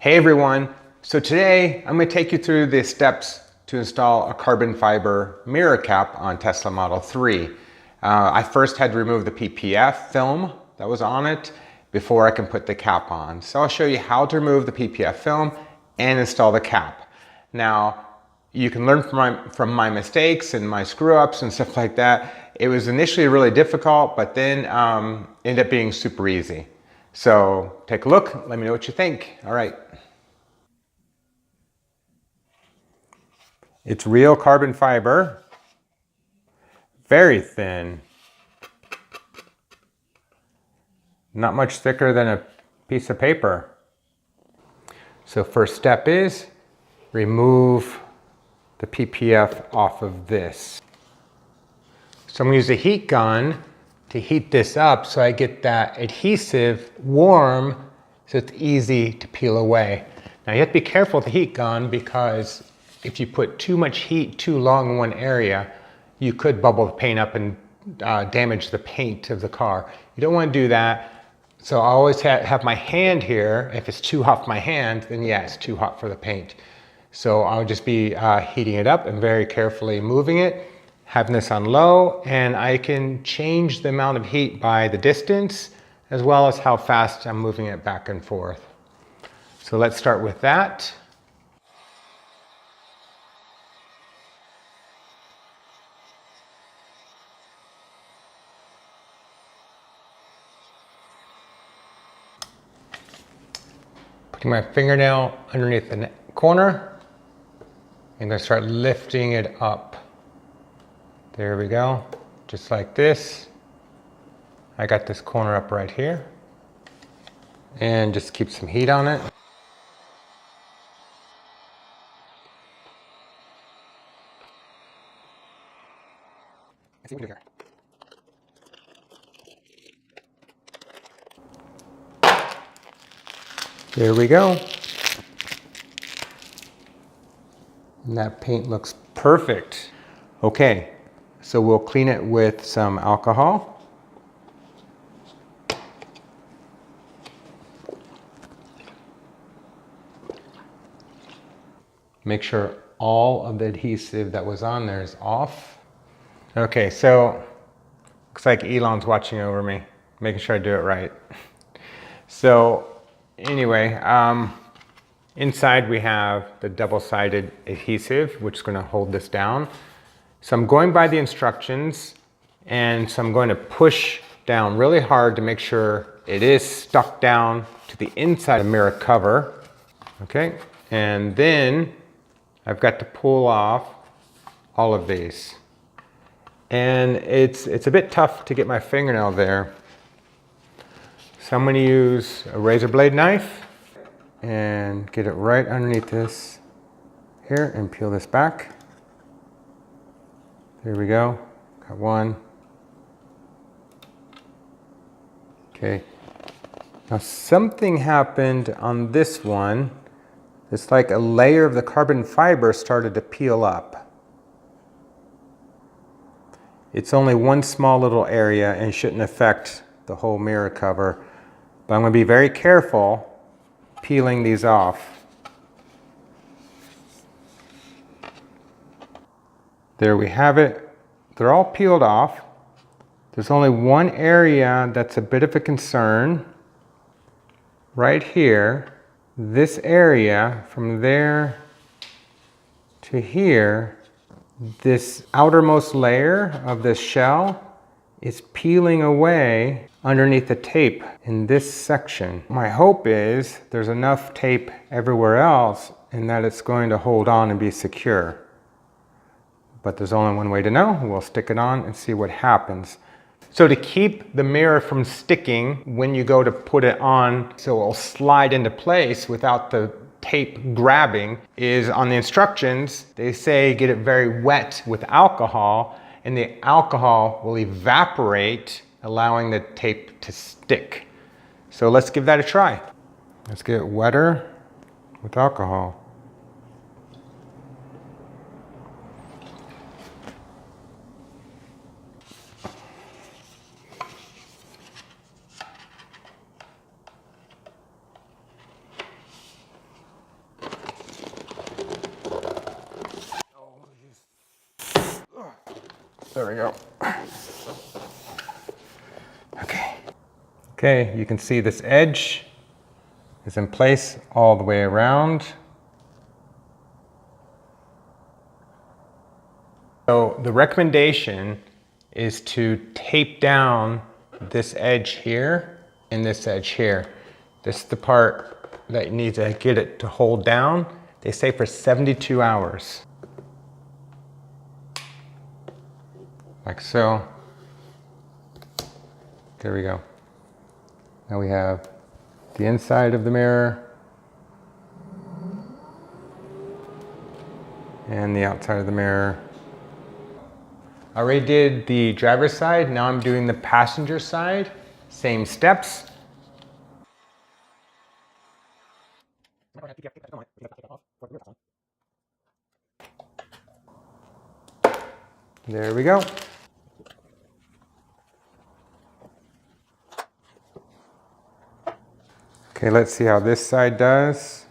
Hey everyone, so today I'm going to take you through the steps to install a carbon fiber mirror cap on Tesla Model 3. I first had to remove the PPF film that was on it before I can put the cap on. So I'll show you how to remove the PPF film and install the cap. Now, you can learn from my mistakes and my screw-ups and stuff like that. It was initially really difficult, but then ended up being super easy. So take a look, let me know what you think. All right. It's real carbon fiber, very thin, not much thicker than a piece of paper. So first step is remove the PPF off of this. So I'm going to use a heat gun to heat this up so I get that adhesive warm so it's easy to peel away. Now you have to be careful with the heat gun because if you put too much heat too long in one area, you could bubble the paint up and damage the paint of the car. You don't want to do that. So I always have my hand here. If it's too hot for my hand, then yeah, it's too hot for the paint. So I'll just be heating it up and very carefully moving it, having this on low, and I can change the amount of heat by the distance as well as how fast I'm moving it back and forth. So let's start with that. Putting my fingernail underneath the corner. I'm going to start lifting it up. There we go. Just like this. I got this corner up right here. And just keep some heat on it. Let's see what we can do here. There we go. And that paint looks perfect. Okay, so we'll clean it with some alcohol. Make sure all of the adhesive that was on there is off. Okay, so looks like Elon's watching over me, making sure I do it right. So anyway, inside we have the double-sided adhesive, which is going to hold this down. So I'm going by the instructions, and so I'm going to push down really hard to make sure it is stuck down to the inside of the mirror cover. Okay, and then I've got to pull off all of these. And it's a bit tough to get my fingernail there. So I'm going to use a razor blade knife and get it right underneath this here and peel this back. There we go. Got one. Okay. Now something happened on this one. It's like a layer of the carbon fiber started to peel up. It's only one small little area and shouldn't affect the whole mirror cover. But I'm going to be very careful peeling these off. There we have it. They're all peeled off. There's only one area that's a bit of a concern. Right here. This area from there to here, this outermost layer of this shell is peeling away underneath the tape in this section. My hope is there's enough tape everywhere else and that it's going to hold on and be secure. But there's only one way to know. We'll stick it on and see what happens. So to keep the mirror from sticking when you go to put it on so it'll slide into place without the tape grabbing is on the instructions, they say get it very wet with alcohol and the alcohol will evaporate, allowing the tape to stick. So let's give that a try. Let's get it wetter with alcohol. There we go. Okay. Okay, you can see this edge is in place all the way around. So the recommendation is to tape down this edge here and this edge here. This is the part that you need to get it to hold down. They say for 72 hours. Like so. There we go. Now we have the inside of the mirror and the outside of the mirror. I already did the driver's side, now I'm doing the passenger side. Same steps. There we go. Okay, let's see how this side does.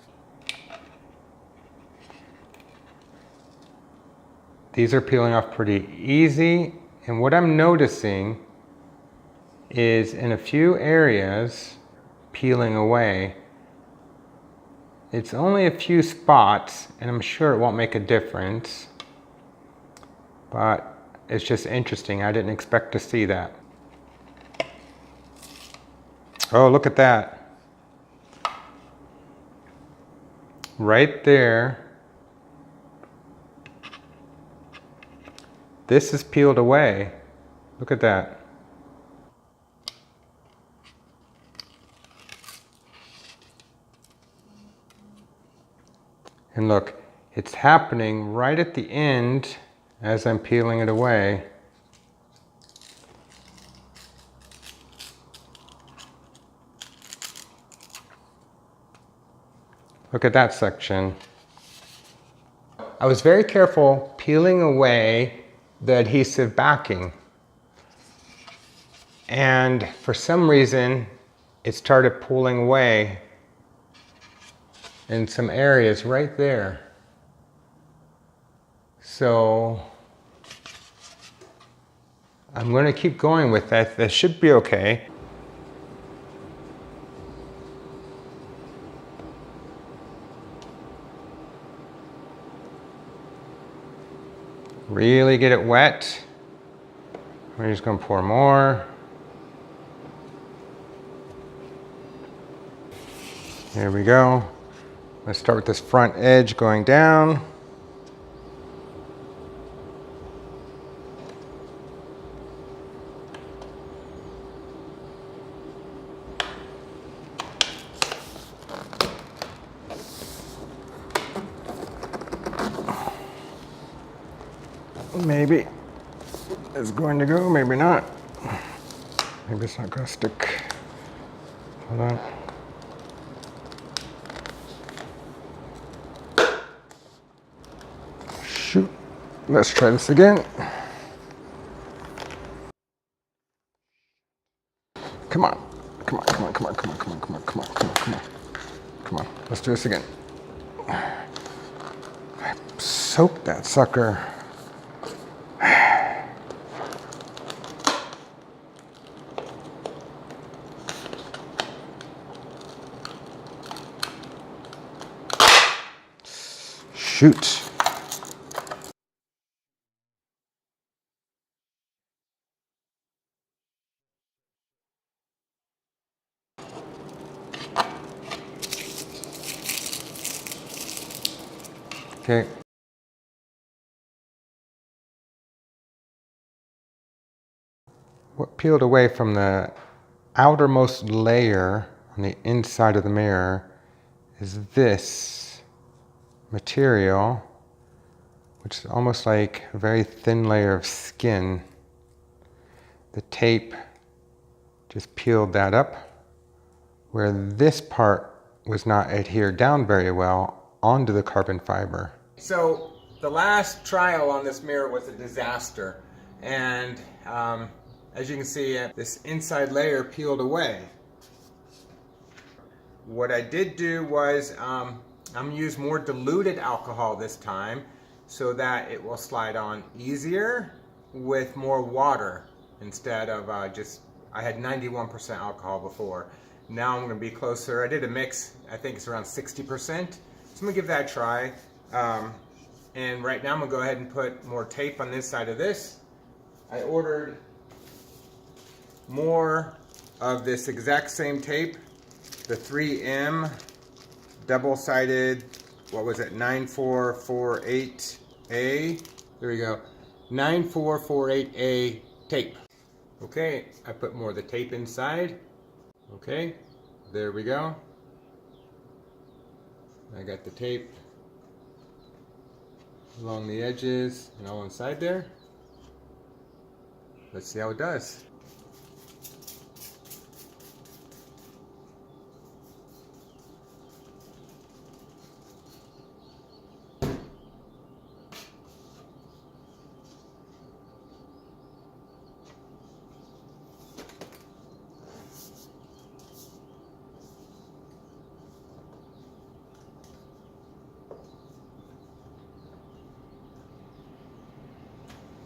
These are peeling off pretty easy, and what I'm noticing is in a few areas peeling away. It's only a few spots, and I'm sure it won't make a difference, but it's just interesting. I didn't expect to see that. Oh, look at that. Right there. This is peeled away. Look at that. And look, it's happening right at the end as I'm peeling it away. Look at that section. I was very careful peeling away the adhesive backing. And for some reason, it started pulling away in some areas right there. So I'm going to keep going with that. That should be okay. Really get it wet. We're just going to pour more. There we go. Let's start with this front edge going down. Maybe it's going to go, maybe not. Maybe it's not going to stick. Hold on. Shoot. Let's try this again. Come on. Come on, come on, come on, come on, come on, come on, come on, come on, come on. Come on, let's do this again. I soaked that sucker. Shoot. Okay. What peeled away from the outermost layer on the inside of the mirror is this material, which is almost like a very thin layer of skin. The tape just peeled that up, where this part was not adhered down very well onto the carbon fiber. So the last trial on this mirror was a disaster, and as you can see, this inside layer peeled away. What I did do was I'm going to use more diluted alcohol this time so that it will slide on easier with more water instead of I had 91% alcohol before. Now I'm going to be closer. I did a mix, I think it's around 60%. So I'm going to give that a try. And right now I'm going to go ahead and put more tape on this side of this. I ordered more of this exact same tape, the 3M double-sided, what was it, 9448A. There we go, 9448A tape. Okay, I put more of the tape inside. Okay, there we go. I got the tape along the edges and all inside there. Let's see how it does.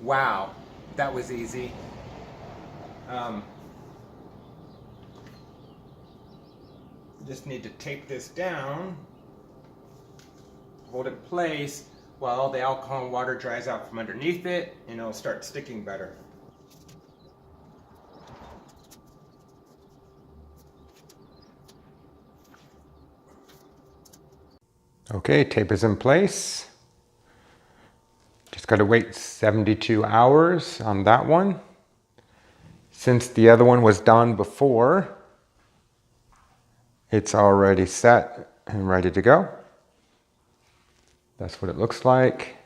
Wow, that was easy. Just need to tape this down, hold it in place while all the alcohol and water dries out from underneath it, and it'll start sticking better. Okay, tape is in place. Just got to wait 72 hours on that one. Since the other one was done before, it's already set and ready to go. That's what it looks like.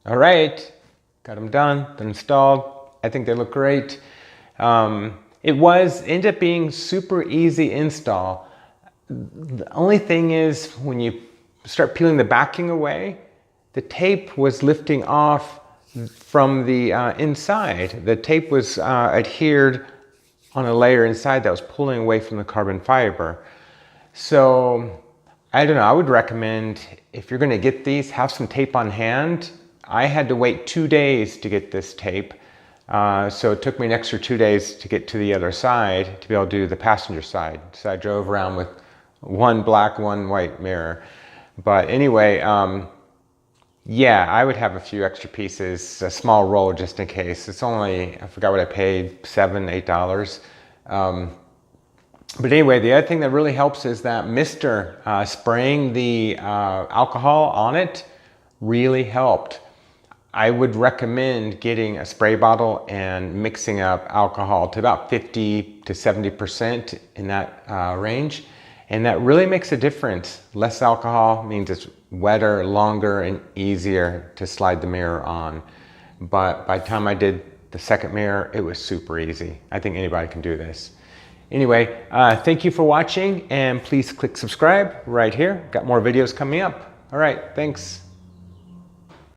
All right, got them done, they're installed. I think they look great. It ended up being super easy install. The only thing is when you start peeling the backing away, the tape was lifting off from the inside. The tape was adhered on a layer inside that was pulling away from the carbon fiber. So I don't know, I would recommend if you're gonna get these, have some tape on hand. I had to wait 2 days to get this tape. So it took me an extra 2 days to get to the other side to be able to do the passenger side. So I drove around with one black, one white mirror. But anyway, yeah, I would have a few extra pieces, a small roll just in case. It's only, I forgot what I paid, $7, $8. But anyway, the other thing that really helps is that mister spraying the alcohol on it really helped. I would recommend getting a spray bottle and mixing up alcohol to about 50 to 70% in that range. And that really makes a difference. Less alcohol means it's wetter, longer, and easier to slide the mirror on. But by the time I did the second mirror, it was super easy. I think anybody can do this. Anyway, thank you for watching, and please click subscribe right here. Got more videos coming up. All right, thanks.